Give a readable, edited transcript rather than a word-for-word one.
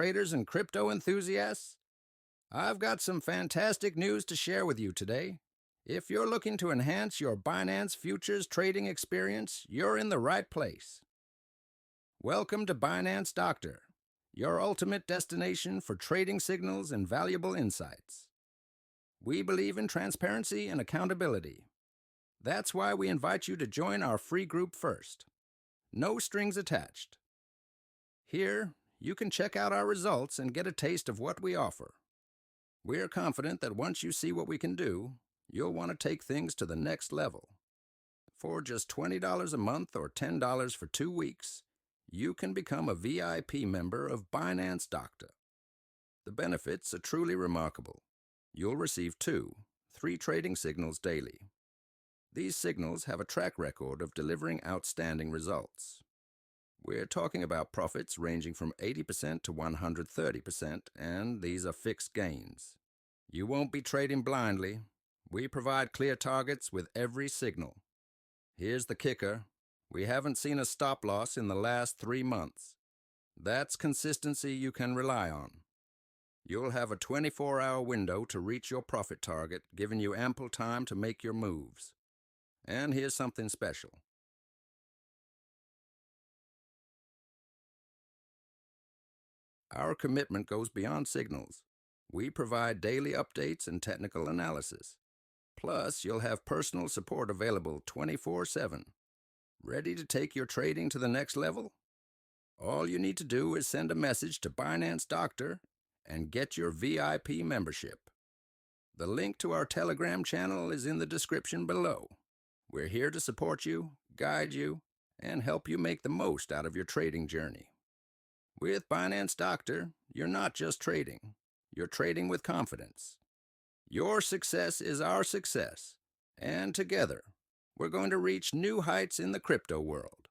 Traders and crypto enthusiasts, I've got some fantastic news to share with you today. If you're looking to enhance your Binance futures trading experience, you're in the right place. Welcome to Binance Doctor, your ultimate destination for trading signals and valuable insights. We believe in transparency and accountability. That's why we invite you to join our free group first. No strings attached. Here, you can check out our results and get a taste of what we offer. We're confident that once you see what we can do, you'll want to take things to the next level. For just $20 a month or $10 for 2 weeks, you can become a VIP member of Binance Doctor. The benefits are truly remarkable. You'll receive 3 trading signals daily. These signals have a track record of delivering outstanding results. We're talking about profits ranging from 80% to 130%, and these are fixed gains. You won't be trading blindly. We provide clear targets with every signal. Here's the kicker. We haven't seen a stop loss in the last 3 months. That's consistency you can rely on. You'll have a 24-hour window to reach your profit target, giving you ample time to make your moves. And here's something special. Our commitment goes beyond signals. We provide daily updates and technical analysis. Plus, you'll have personal support available 24/7. Ready to take your trading to the next level? All you need to do is send a message to Binance Doctor and get your VIP membership. The link to our Telegram channel is in the description below. We're here to support you, guide you, and help you make the most out of your trading journey. With Binance Doctor, you're not just trading. You're trading with confidence. Your success is our success, and together, we're going to reach new heights in the crypto world.